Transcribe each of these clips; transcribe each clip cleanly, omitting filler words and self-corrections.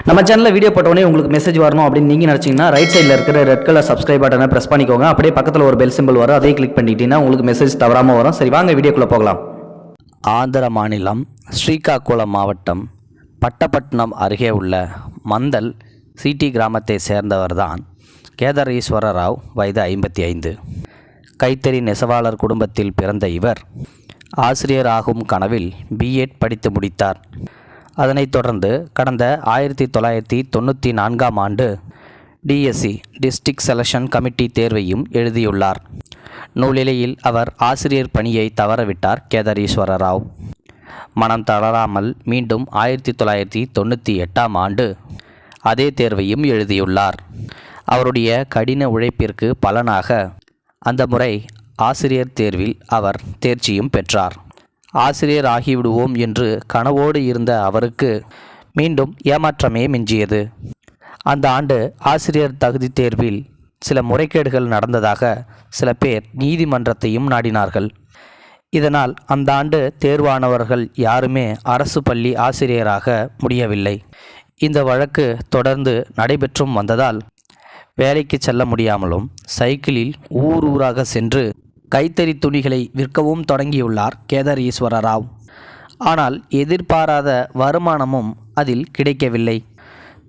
நம்ம சேனலில் வீடியோ போட்டோடனே உங்களுக்கு மெசேஜ் வரணும் அப்படின்னு நீங்கள் நினச்சிங்கன்னா ரைட் சைடில் இருக்கிற ரெட் கலர் சப்ஸ்கிரைப் பட்டனை ப்ரெஸ் பண்ணிக்கோங்க. அப்படியே பக்கத்தில் ஒரு பெல் சிம்பிள் வரும், அதையும் கிளிக் பண்ணிட்டீங்கன்னா உங்களுக்கு மெசேஜ் தவறாமல் வரும். சரி, வாங்க வீடியோக்குள்ளே போகலாம். ஆந்திர மாநிலம் ஸ்ரீகாக்குளம் மாவட்டம் பட்டப்பட்டினம் அருகே உள்ள மந்தல் சிட்டி கிராமத்தை சேர்ந்தவர்தான் கேதாரீஸ்வர ராவ். வயது 55. கைத்தறி நெசவாளர் குடும்பத்தில் பிறந்த இவர் ஆசிரியர் ஆகும் கனவில் பிஎட் படித்து முடித்தார். அதனைத் தொடர்ந்து கடந்த 1994ஆம் ஆண்டு டிஎஸ்சி டிஸ்ட்ரிக்ட் செலெக்ஷன் கமிட்டி தேர்வையும் எழுதியுள்ளார். நூலிலையில் அவர் ஆசிரியர் பணியை தவறவிட்டார் கேதாரீஸ்வர ராவ். மனம் தளராமல் மீண்டும் 1998ஆம் ஆண்டு அதே தேர்வையும் எழுதியுள்ளார். அவருடைய கடின உழைப்பிற்கு பலனாக அந்த முறை ஆசிரியர் தேர்வில் அவர் தேர்ச்சியும் பெற்றார். ஆசிரியர் ஆகிவிடுவோம் என்று கனவோடு இருந்த அவருக்கு மீண்டும் ஏமாற்றமே மிஞ்சியது. அந்த ஆண்டு ஆசிரியர் தகுதி தேர்வில் சில முறைகேடுகள் நடந்ததாக சில பேர் நீதிமன்றத்தையும் நாடினார்கள். இதனால் அந்த ஆண்டு தேர்வானவர்கள் யாருமே அரசு பள்ளி ஆசிரியராக முடியவில்லை. இந்த வழக்கு தொடர்ந்து நடைபெற்றும் வந்ததால் வேலைக்கு செல்ல முடியாமலும் சைக்கிளில் ஊராக சென்று கைத்தறி துணிகளை விற்கவும் தொடங்கியுள்ளார் கேதாரீஸ்வர ராவ். ஆனால் எதிர்பாராத வருமானமும் அதில் கிடைக்கவில்லை.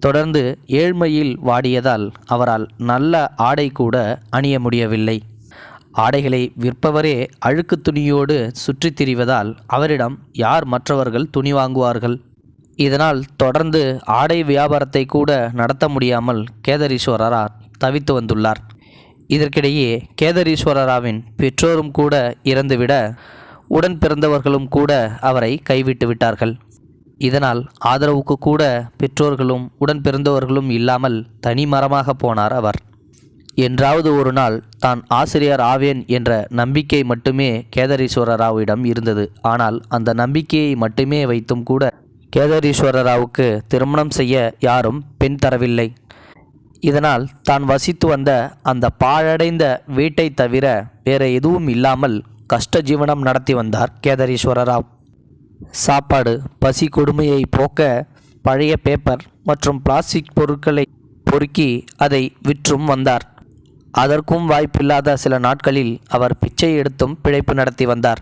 தொடர்ந்து ஏழ்மையில் வாடியதால் அவரால் நல்ல ஆடை கூட அணிய முடியவில்லை. ஆடைகளை விற்பவரே அழுக்கு துணியோடு சுற்றித் திரிவதால் அவரிடம் யார் மற்றவர்கள் துணி வாங்குவார்கள்? இதனால் தொடர்ந்து ஆடை வியாபாரத்தை கூட நடத்த முடியாமல் கேதாரீஸ்வர ராவ் தவித்து வந்துள்ளார். இதற்கிடையே கேதாரீஸ்வர ராவின் பெற்றோரும் கூட இறந்துவிட உடன் பிறந்தவர்களும் கூட அவரை கைவிட்டு விட்டார்கள். இதனால் ஆதரவுக்கு கூட பெற்றோர்களும் உடன் பிறந்தவர்களும் இல்லாமல் தனிமரமாக போனார் அவர். என்றாவது ஒரு நாள் தான் ஆசிரியர் ஆவேன் என்ற நம்பிக்கை மட்டுமே கேதாரீஸ்வர ராவிடம் இருந்தது. ஆனால் அந்த நம்பிக்கையை மட்டுமே வைத்தும் கூட கேதாரீஸ்வர ராவுக்கு திருமணம் செய்ய யாரும் பெண் தரவில்லை. இதனால் தான் வசித்து வந்த அந்த பாழடைந்த வீட்டை தவிர வேறு எதுவும் இல்லாமல் கஷ்ட ஜீவனம் நடத்தி வந்தார் கேதாரீஸ்வர ராவ். சாப்பாடு பசி கொடுமையை போக்க பழைய பேப்பர் மற்றும் பிளாஸ்டிக் பொருட்களை பொறுக்கி அதை விற்றும் வந்தார். அதற்கும் வாய்ப்பில்லாத சில நாட்களில் அவர் பிச்சை எடுத்தும் பிழைப்பு நடத்தி வந்தார்.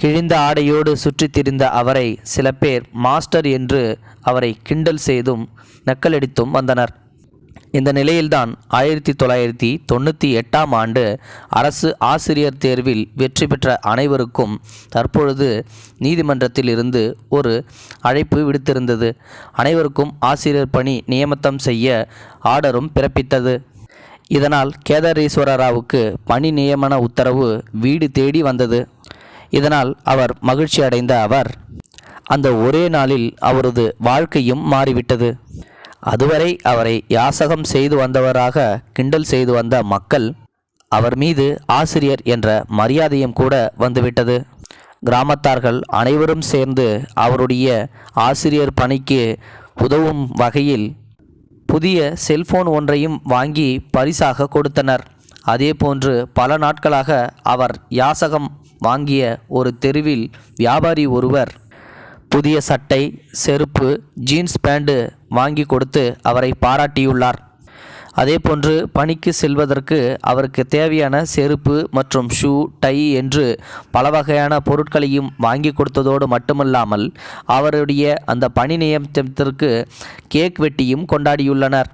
கிழிந்த ஆடையோடு சுற்றித் திரிந்த அவரை சில பேர் மாஸ்டர் என்று அவரை கிண்டல் செய்தும் நக்கலடித்தும் வந்தனர். இந்த நிலையில்தான் 1998ஆம் ஆண்டு அரசு ஆசிரியர் தேர்வில் வெற்றி பெற்ற அனைவருக்கும் தற்பொழுது நீதிமன்றத்தில் இருந்து ஒரு அழைப்பு விடுத்திருந்தது. அனைவருக்கும் ஆசிரியர் பணி நியமனம் செய்ய ஆர்டரும் பிறப்பித்தது. இதனால் கேதாரீஸ்வர ராவுக்கு பணி நியமன உத்தரவு வீடு தேடி வந்தது. இதனால் அவர் மகிழ்ச்சி அடைந்த அவர் அந்த ஒரே நாளில் அவரது வாழ்க்கையும் மாறிவிட்டது. அதுவரை அவரை யாசகம் செய்து வந்தவராக கிண்டல் செய்து வந்த மக்கள் அவர் மீது ஆசிரியர் என்ற மரியாதையும் கூட வந்துவிட்டது. கிராமத்தார்கள் அனைவரும் சேர்ந்து அவருடைய ஆசிரியர் பணிக்கு உதவும் வகையில் புதிய செல்போன் ஒன்றையும் வாங்கி பரிசாக கொடுத்தனர். அதேபோன்று பல நாட்களாக அவர் யாசகம் வாங்கிய ஒரு தெருவில் வியாபாரி ஒருவர் புதிய சட்டை, செருப்பு, ஜீன்ஸ் பேண்டு வாங்கி கொடுத்து அவரை பாராட்டியுள்ளார். அதேபோன்று பணிக்கு செல்வதற்கு அவருக்கு தேவையான செருப்பு மற்றும் ஷூ, டை என்று பல வகையான பொருட்களையும் வாங்கி கொடுத்ததோடு மட்டுமல்லாமல் அவருடைய அந்த பணி நியமனத்திற்கு கேக் வெட்டியும் கொண்டாடியுள்ளனர்.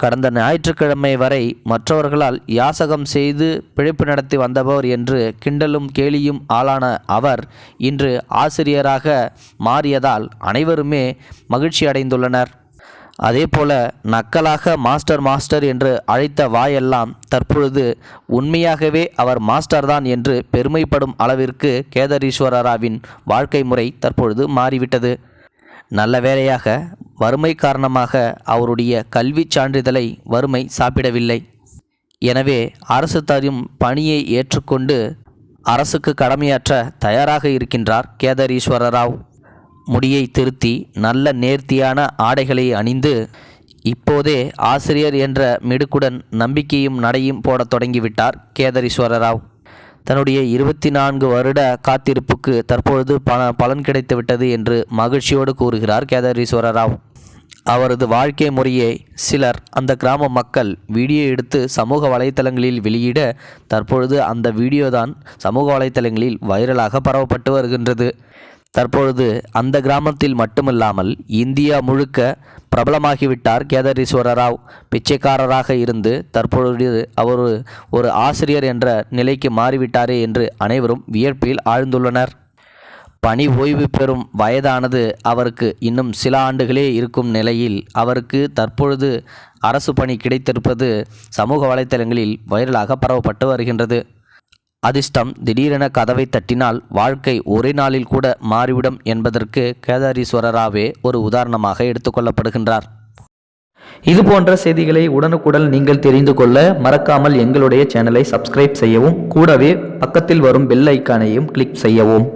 கடந்த ஞாயிற்றுக்கிழமை வரை மற்றவர்களால் யாசகம் செய்து பிழைப்பு நடத்தி வந்தவர் என்று கிண்டலும் கேலியும் ஆளான அவர் இன்று ஆசிரியராக மாறியதால் அனைவருமே மகிழ்ச்சி அடைந்துள்ளனர். அதேபோல நக்கலாக மாஸ்டர் என்று அழைத்த வாயெல்லாம் தற்பொழுது உண்மையாகவே அவர் மாஸ்டர்தான் என்று பெருமைப்படும் அளவிற்கு கேதாரீஸ்வர ராவின் வாழ்க்கை முறை தற்பொழுது மாறிவிட்டது. நல்ல வேளையாக வறுமை காரணமாக அவருடைய கல்வி சான்றிதழை வறுமை சாப்பிடவில்லை. எனவே அரசு தரும் பணியை ஏற்றுக்கொண்டு அரசுக்கு கடமையாற்ற தயாராக இருக்கின்றார் கேதாரீஸ்வர ராவ். முடியை திருத்தி நல்ல நேர்த்தியான ஆடைகளை அணிந்து இப்போதே ஆசிரியர் என்ற மிடுக்குடன் நம்பிக்கையும் நடையும் போடத் தொடங்கிவிட்டார் கேதாரீஸ்வர ராவ். தன்னுடைய 24 வருட காத்திருப்புக்கு தற்பொழுது பலன் கிடைத்துவிட்டது என்று மகிழ்ச்சியோடு கூறுகிறார் கேதாரீஸ்வர ராவ். அவரது வாழ்க்கை முறையை சிலர் அந்த கிராம மக்கள் வீடியோ எடுத்து சமூக வலைத்தளங்களில் வெளியிட தற்பொழுது அந்த வீடியோ தான் சமூக வலைத்தளங்களில் வைரலாக பரவப்பட்டு வருகின்றது. தற்பொழுது அந்த கிராமத்தில் மட்டுமில்லாமல் இந்தியா முழுக்க பிரபலமாகிவிட்டார் கேதாரீஸ்வர ராவ். பிச்சைக்காரராக இருந்து தற்பொழுது அவர் ஒரு ஆசிரியர் என்ற நிலைக்கு மாறிவிட்டாரே என்று அனைவரும் வியப்பில் ஆழ்ந்துள்ளனர். பணி ஓய்வு பெறும் வயதானது அவருக்கு இன்னும் சில ஆண்டுகளே இருக்கும் நிலையில் அவருக்கு தற்பொழுது அரசு பணி கிடைத்திருப்பது சமூக வலைத்தளங்களில் வைரலாக பரவப்பட்டு வருகின்றது. அதிர்ஷ்டம் திடீரென கதவை தட்டினால் வாழ்க்கை ஒரே நாளில் கூட மாறிவிடும் என்பதற்கு கேதாரீஸ்வர ராவே ஒரு உதாரணமாக எடுத்துக்கொள்ளப்படுகின்றார். இது போன்ற செய்திகளை உடனுக்குடன் நீங்கள் தெரிந்து கொள்ள மறக்காமல் எங்களுடைய சேனலை சப்ஸ்கிரைப் செய்யவும், கூடவே பக்கத்தில் வரும் பெல் ஐக்கானையும் கிளிக் செய்யவும்.